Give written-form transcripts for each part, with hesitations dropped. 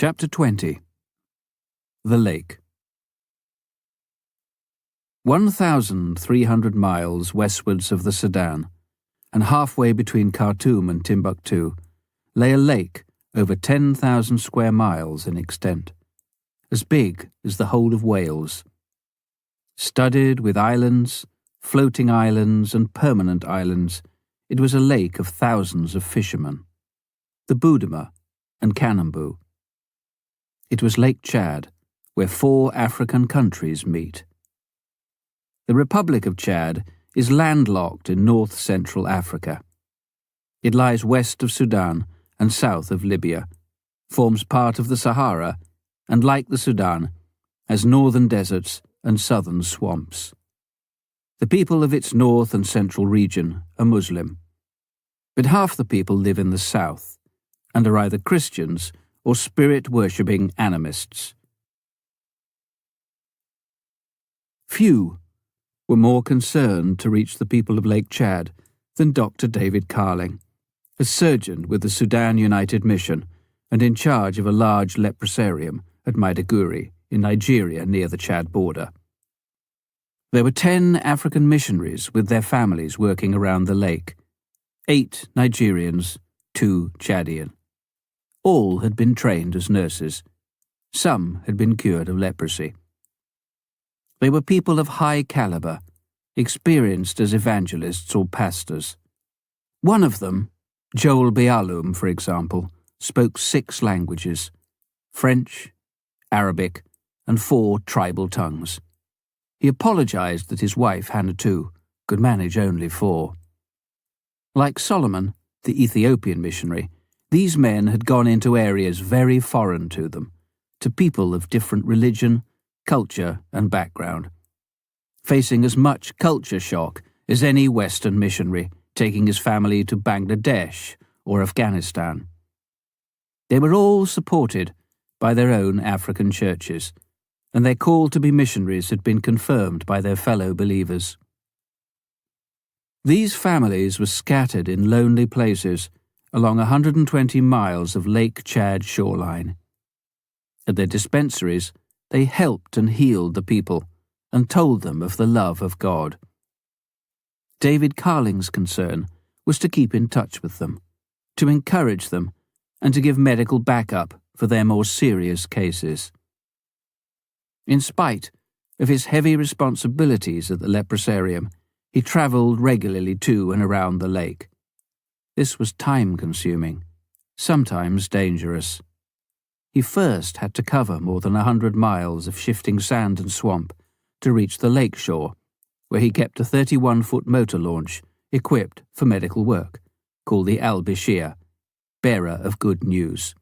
Chapter 20. The Lake. 1,300 miles westwards of the Sudan, and halfway between Khartoum and Timbuktu, lay a lake over 10,000 square miles in extent, as big as the whole of Wales. Studded with islands, floating islands and permanent islands, it was a lake of thousands of fishermen, the Boudema and Kanambu. It was Lake Chad, where 4 African countries meet. The Republic of Chad is landlocked in north-central Africa. It lies west of Sudan and south of Libya, forms part of the Sahara, and like the Sudan, has northern deserts and southern swamps. The people of its north and central region are Muslim, but half the people live in the south and are either Christians or spirit-worshipping animists. Few were more concerned to reach the people of Lake Chad than Dr. David Carling, a surgeon with the Sudan United Mission and in charge of a large leprosarium at Maiduguri in Nigeria near the Chad border. There were 10 African missionaries with their families working around the lake, 8 Nigerians, 2 Chadian. All had been trained as nurses. Some had been cured of leprosy. They were people of high caliber, experienced as evangelists or pastors. One of them, Joel Bialum, for example, spoke 6 languages: French, Arabic, and 4 tribal tongues. He apologized that his wife, Hannatu, could manage only 4. Like Solomon, the Ethiopian missionary, these men had gone into areas very foreign to them, to people of different religion, culture, and background, facing as much culture shock as any Western missionary taking his family to Bangladesh or Afghanistan. They were all supported by their own African churches, and their call to be missionaries had been confirmed by their fellow believers. These families were scattered in lonely places along 120 miles of Lake Chad shoreline. At their dispensaries, they helped and healed the people and told them of the love of God. David Carling's concern was to keep in touch with them, to encourage them, and to give medical backup for their more serious cases. In spite of his heavy responsibilities at the leprosarium, he travelled regularly to and around the lake. This was time-consuming, sometimes dangerous. He first had to cover more than 100 miles of shifting sand and swamp to reach the lake shore, where he kept a 31-foot motor launch equipped for medical work, called the Al-Bashir, bearer of good news.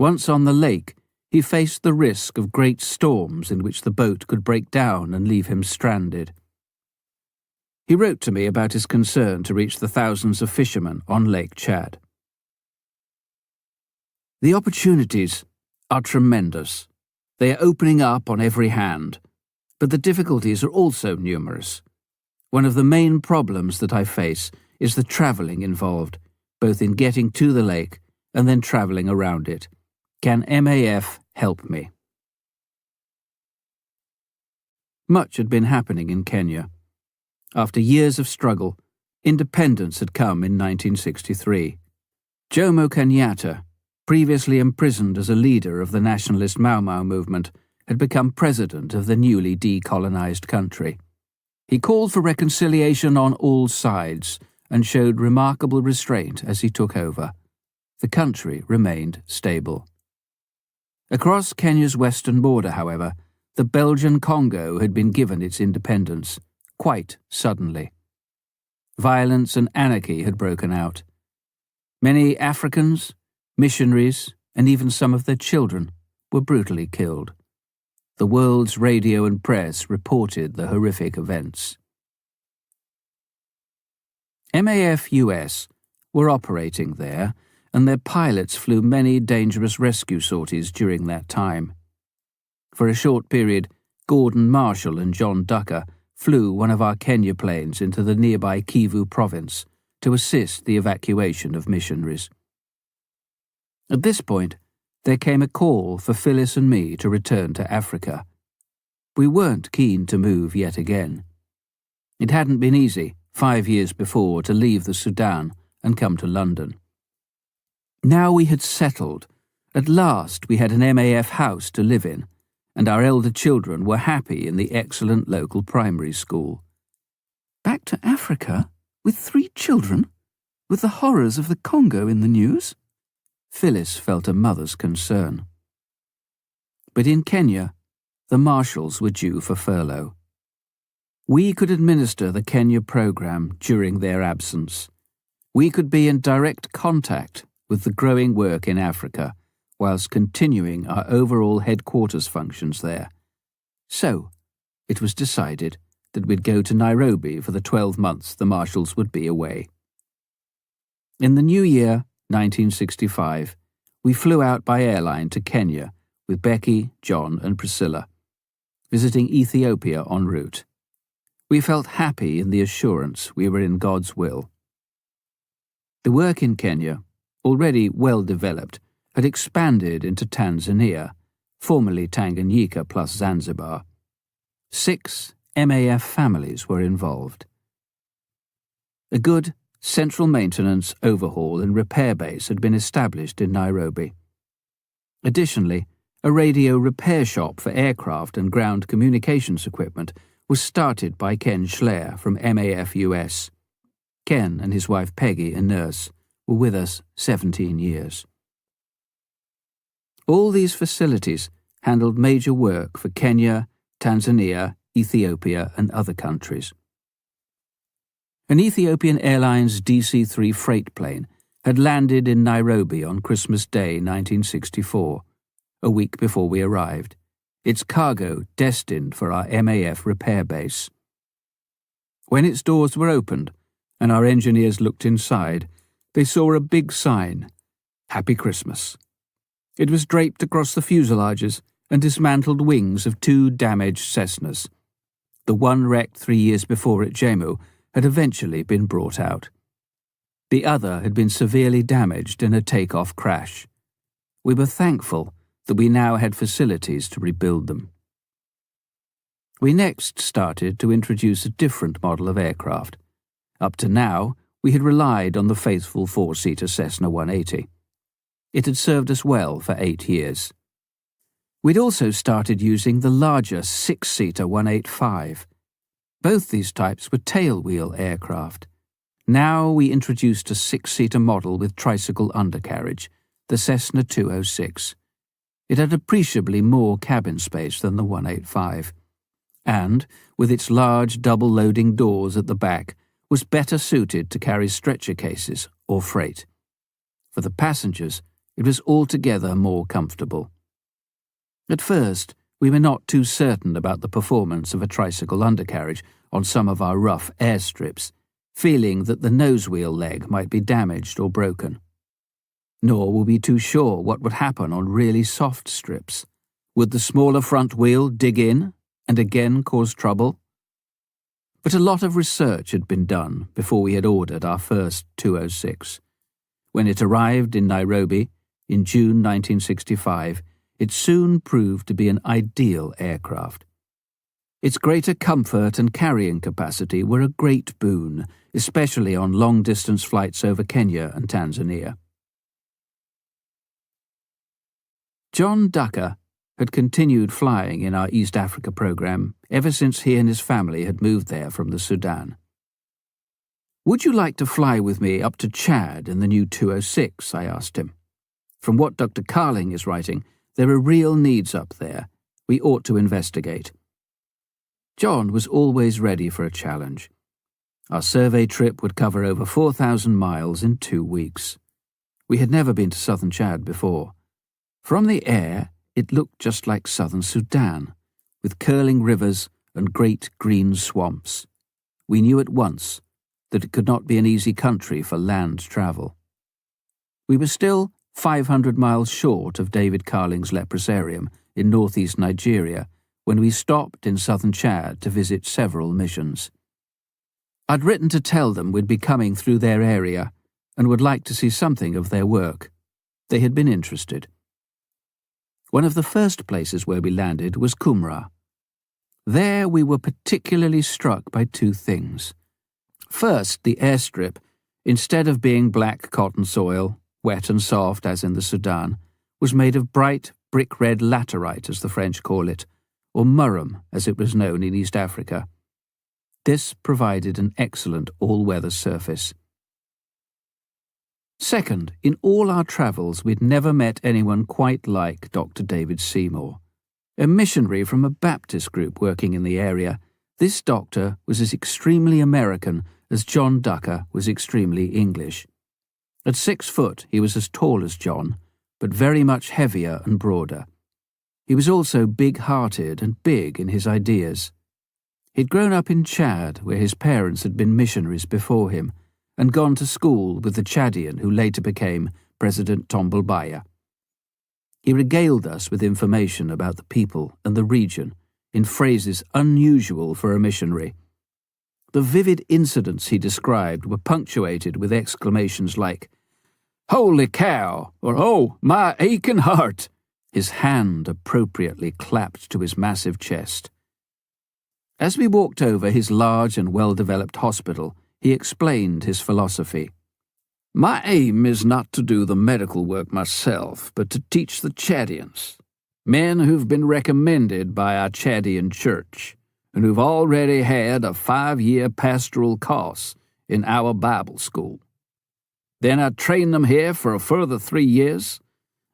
Once on the lake, he faced the risk of great storms in which the boat could break down and leave him stranded. He wrote to me about his concern to reach the thousands of fishermen on Lake Chad. The opportunities are tremendous. They are opening up on every hand, but the difficulties are also numerous. One of the main problems that I face is the travelling involved, both in getting to the lake and then travelling around it. Can MAF help me? Much had been happening in Kenya. After years of struggle, independence had come in 1963. Jomo Kenyatta, previously imprisoned as a leader of the nationalist Mau Mau movement, had become president of the newly decolonized country. He called for reconciliation on all sides and showed remarkable restraint as he took over. The country remained stable. Across Kenya's western border, however, the Belgian Congo had been given its independence, quite suddenly. Violence and anarchy had broken out. Many Africans, missionaries, and even some of their children were brutally killed. The world's radio and press reported the horrific events. MAF US were operating there, and their pilots flew many dangerous rescue sorties during that time. For a short period, Gordon Marshall and John Ducker flew one of our Kenya planes into the nearby Kivu province to assist the evacuation of missionaries. At this point, there came a call for Phyllis and me to return to Africa. We weren't keen to move yet again. It hadn't been easy, 5 years before, to leave the Sudan and come to London. Now we had settled. At last we had an MAF house to live in, and our elder children were happy in the excellent local primary school. Back to Africa? With 3 children? With the horrors of the Congo in the news? Phyllis felt a mother's concern. But in Kenya, the marshals were due for furlough. We could administer the Kenya program during their absence. We could be in direct contact with the growing work in Africa, whilst continuing our overall headquarters functions there. So, it was decided that we'd go to Nairobi for the 12 months the marshals would be away. In the new year, 1965, we flew out by airline to Kenya with Becky, John and Priscilla, visiting Ethiopia en route. We felt happy in the assurance we were in God's will. The work in Kenya, already well developed, had expanded into Tanzania, formerly Tanganyika plus Zanzibar. 6 MAF families were involved. A good central maintenance, overhaul and repair base had been established in Nairobi. Additionally, a radio repair shop for aircraft and ground communications equipment was started by Ken Schleyer from MAF US. Ken and his wife Peggy, a nurse, were with us 17 years. All these facilities handled major work for Kenya, Tanzania, Ethiopia and other countries. An Ethiopian Airlines DC-3 freight plane had landed in Nairobi on Christmas Day 1964, a week before we arrived, its cargo destined for our MAF repair base. When its doors were opened and our engineers looked inside, they saw a big sign, "Happy Christmas." It was draped across the fuselages and dismantled wings of 2 damaged Cessnas. The one wrecked 3 years before at Jemu had eventually been brought out. The other had been severely damaged in a take-off crash. We were thankful that we now had facilities to rebuild them. We next started to introduce a different model of aircraft. Up to now, we had relied on the faithful 4-seater Cessna 180. It had served us well for 8 years. We'd also started using the larger 6-seater 185. Both these types were tailwheel aircraft. Now we introduced a 6-seater model with tricycle undercarriage, the Cessna 206. It had appreciably more cabin space than the 185, and, with its large double-loading doors at the back, was better suited to carry stretcher cases or freight. For the passengers, it was altogether more comfortable. At first, we were not too certain about the performance of a tricycle undercarriage on some of our rough airstrips, feeling that the nose wheel leg might be damaged or broken. Nor were we too sure what would happen on really soft strips. Would the smaller front wheel dig in and again cause trouble? But a lot of research had been done before we had ordered our first 206. When it arrived in Nairobi in June 1965, it soon proved to be an ideal aircraft. Its greater comfort and carrying capacity were a great boon, especially on long-distance flights over Kenya and Tanzania. John Ducker had continued flying in our East Africa program ever since he and his family had moved there from the Sudan. "Would you like to fly with me up to Chad in the new 206? I asked him. "From what Dr. Carling is writing, there are real needs up there. We ought to investigate." John was always ready for a challenge. Our survey trip would cover over 4,000 miles in 2 weeks. We had never been to southern Chad before. From the air, it looked just like southern Sudan, with curling rivers and great green swamps. We knew at once that it could not be an easy country for land travel. We were still 500 miles short of David Carling's leprosarium in northeast Nigeria when we stopped in southern Chad to visit several missions. I'd written to tell them we'd be coming through their area and would like to see something of their work. They had been interested. One of the first places where we landed was Kumra. There we were particularly struck by two things. First, the airstrip, instead of being black cotton soil, wet and soft as in the Sudan, was made of bright brick-red laterite, as the French call it, or murram as it was known in East Africa. This provided an excellent all-weather surface. Second, in all our travels we'd never met anyone quite like Dr. David Seymour. A missionary from a Baptist group working in the area, this doctor was as extremely American as John Ducker was extremely English. At 6 foot, he was as tall as John, but very much heavier and broader. He was also big-hearted and big in his ideas. He'd grown up in Chad, where his parents had been missionaries before him, and gone to school with the Chadian who later became President Tombalbaya. He regaled us with information about the people and the region in phrases unusual for a missionary. The vivid incidents he described were punctuated with exclamations like, "Holy cow!" or "Oh, my aching heart!" His hand appropriately clapped to his massive chest. As we walked over his large and well-developed hospital, he explained his philosophy. "My aim is not to do the medical work myself, but to teach the Chadians, men who've been recommended by our Chadian church, and who've already had a 5-year pastoral course in our Bible school. Then I train them here for a further 3 years.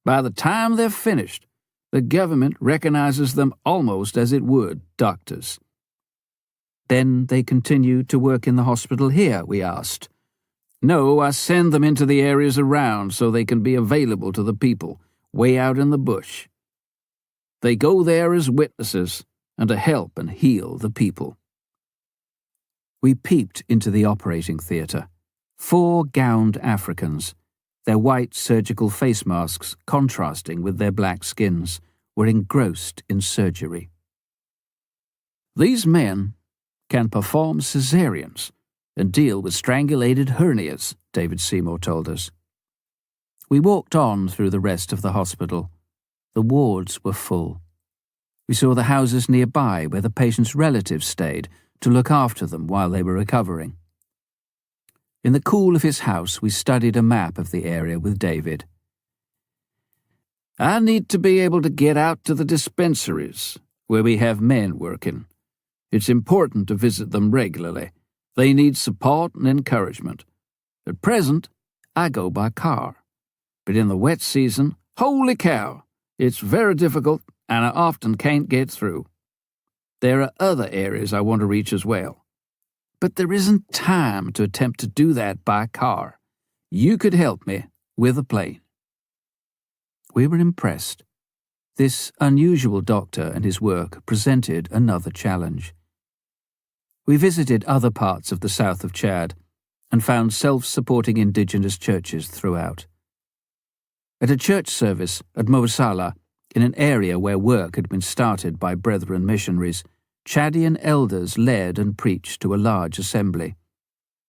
By the time they're finished, the government recognizes them almost as it would doctors." "Then they continue to work in the hospital here?" we asked. "No, I send them into the areas around so they can be available to the people, way out in the bush. They go there as witnesses and to help and heal the people." We peeped into the operating theatre. 4 gowned Africans, their white surgical face masks contrasting with their black skins, were engrossed in surgery. "These men can perform cesareans and deal with strangulated hernias," David Seymour told us. We walked on through the rest of the hospital. The wards were full. We saw the houses nearby where the patients' relatives stayed to look after them while they were recovering. In the cool of his house, we studied a map of the area with David. "I need to be able to get out to the dispensaries, where we have men working. It's important to visit them regularly. They need support and encouragement. At present, I go by car. But in the wet season, holy cow, it's very difficult and I often can't get through. There are other areas I want to reach as well. But there isn't time to attempt to do that by car. You could help me with a plane." We were impressed. This unusual doctor and his work presented another challenge. We visited other parts of the south of Chad and found self-supporting indigenous churches throughout. At a church service at Mosala, in an area where work had been started by brethren missionaries, Chadian elders led and preached to a large assembly,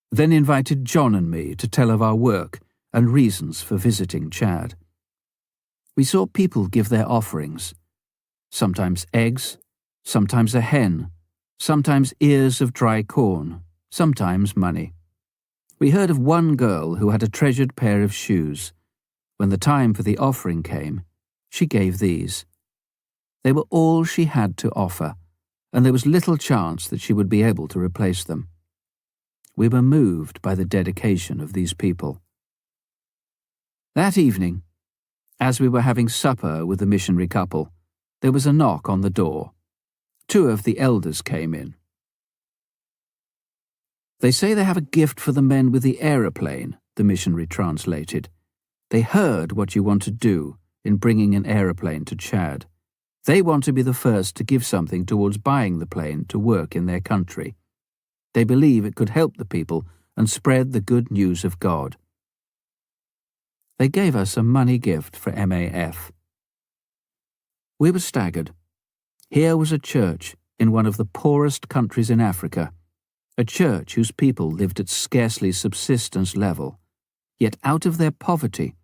then invited John and me to tell of our work and reasons for visiting Chad. We saw people give their offerings, sometimes eggs, sometimes a hen, sometimes ears of dry corn, sometimes money. We heard of one girl who had a treasured pair of shoes. When the time for the offering came, she gave these. They were all she had to offer, and there was little chance that she would be able to replace them. We were moved by the dedication of these people. That evening, as we were having supper with the missionary couple, there was a knock on the door. 2 of the elders came in. "They say they have a gift for the men with the aeroplane," the missionary translated. "They heard what you want to do in bringing an aeroplane to Chad. They want to be the first to give something towards buying the plane to work in their country. They believe it could help the people and spread the good news of God." They gave us a money gift for MAF. We were staggered. Here was a church in one of the poorest countries in Africa, a church whose people lived at scarcely subsistence level, yet out of their poverty,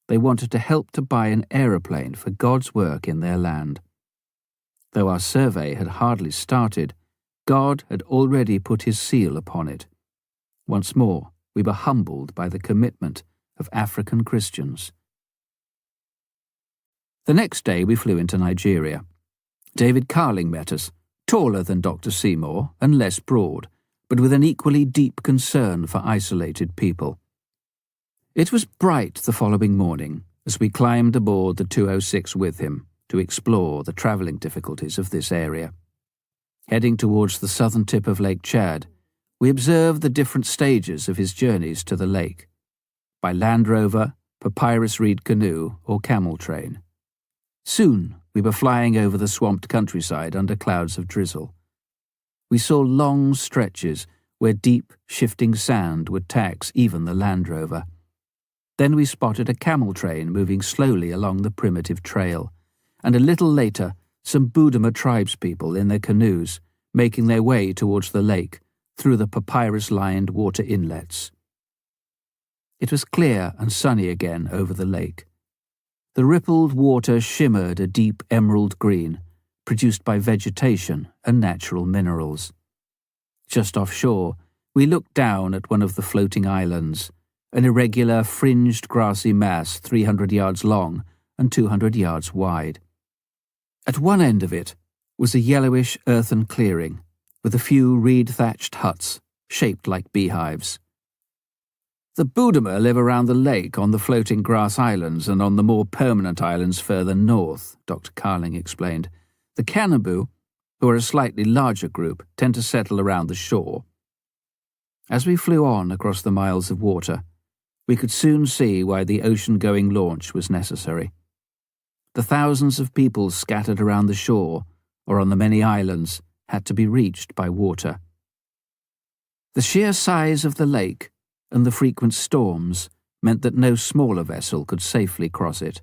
they wanted to help to buy an aeroplane for God's work in their land. Though our survey had hardly started, God had already put his seal upon it. Once more, we were humbled by the commitment of African Christians. The next day we flew into Nigeria. David Carling met us, taller than Dr. Seymour and less broad, but with an equally deep concern for isolated people. It was bright the following morning as we climbed aboard the 206 with him to explore the travelling difficulties of this area. Heading towards the southern tip of Lake Chad, we observed the different stages of his journeys to the lake, by Land Rover, papyrus reed canoe or camel train. Soon we were flying over the swamped countryside under clouds of drizzle. We saw long stretches where deep, shifting sand would tax even the Land Rover. Then we spotted a camel train moving slowly along the primitive trail, and a little later some Budama tribespeople in their canoes making their way towards the lake through the papyrus-lined water inlets. It was clear and sunny again over the lake. The rippled water shimmered a deep emerald green, produced by vegetation and natural minerals. Just offshore, we looked down at one of the floating islands, an irregular, fringed grassy mass 300 yards long and 200 yards wide. At one end of it was a yellowish earthen clearing, with a few reed-thatched huts, shaped like beehives. The Budama live around the lake on the floating grass islands and on the more permanent islands further north, Dr. Carling explained. The Kanabu, who are a slightly larger group, tend to settle around the shore. As we flew on across the miles of water, we could soon see why the ocean-going launch was necessary. The thousands of people scattered around the shore or on the many islands had to be reached by water. The sheer size of the lake and the frequent storms meant that no smaller vessel could safely cross it.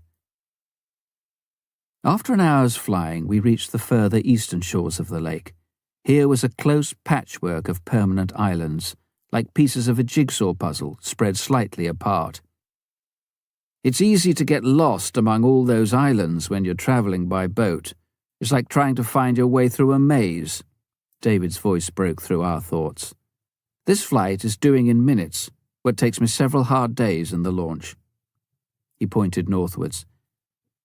After an hour's flying, we reached the further eastern shores of the lake. Here was a close patchwork of permanent islands, like pieces of a jigsaw puzzle spread slightly apart. It's easy to get lost among all those islands when you're travelling by boat. It's like trying to find your way through a maze. David's voice broke through our thoughts. This flight is doing in minutes what takes me several hard days in the launch. He pointed northwards.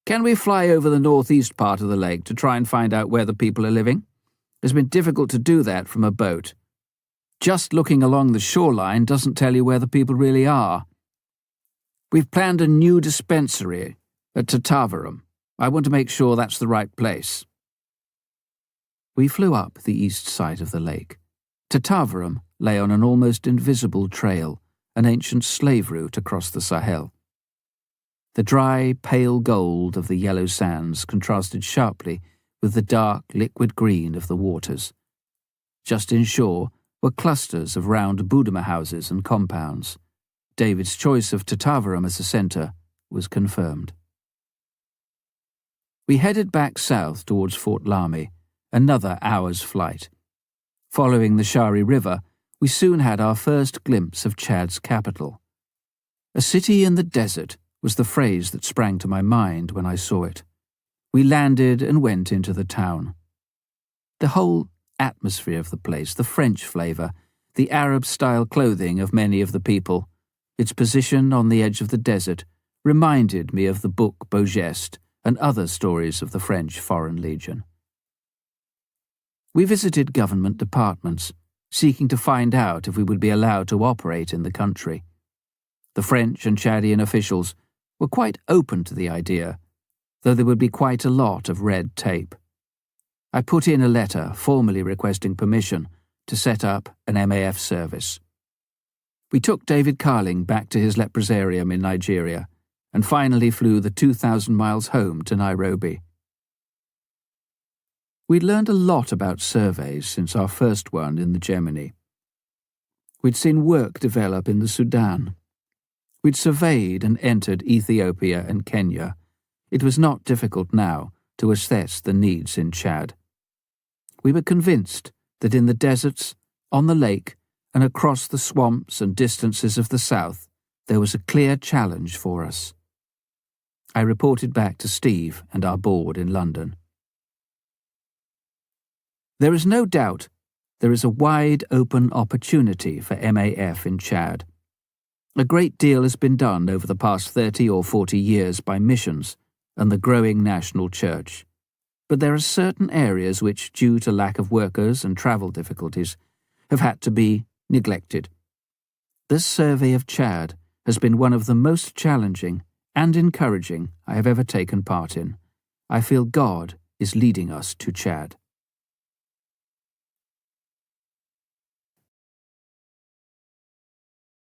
Can we fly over the northeast part of the lake to try and find out where the people are living? It's been difficult to do that from a boat. Just looking along the shoreline doesn't tell you where the people really are. We've planned a new dispensary at Tatavaram. I want to make sure that's the right place. We flew up the east side of the lake. Tatavaram lay on an almost invisible trail, an ancient slave route across the Sahel. The dry, pale gold of the yellow sands contrasted sharply with the dark, liquid green of the waters. Just inshore were clusters of round Budama houses and compounds. David's choice of Tatavaram as a centre was confirmed. We headed back south towards Fort Lamy, another hour's flight. Following the Shari River, we soon had our first glimpse of Chad's capital. A city in the desert was the phrase that sprang to my mind when I saw it. We landed and went into the town. The whole atmosphere of the place, the French flavour, the Arab-style clothing of many of the people, its position on the edge of the desert, reminded me of the book Beau Geste and other stories of the French Foreign Legion. We visited government departments, seeking to find out if we would be allowed to operate in the country. The French and Chadian officials were quite open to the idea, though there would be quite a lot of red tape. I put in a letter formally requesting permission to set up an MAF service. We took David Carling back to his leprosarium in Nigeria and finally flew the 2,000 miles home to Nairobi. We'd learned a lot about surveys since our first one in the Gemini. We'd seen work develop in the Sudan. We'd surveyed and entered Ethiopia and Kenya. It was not difficult now to assess the needs in Chad. We were convinced that in the deserts, on the lake, and across the swamps and distances of the south, there was a clear challenge for us. I reported back to Steve and our board in London. There is no doubt there is a wide open opportunity for MAF in Chad. A great deal has been done over the past 30 or 40 years by missions and the growing national church. But there are certain areas which, due to lack of workers and travel difficulties, have had to be neglected. This survey of Chad has been one of the most challenging and encouraging I have ever taken part in. I feel God is leading us to Chad.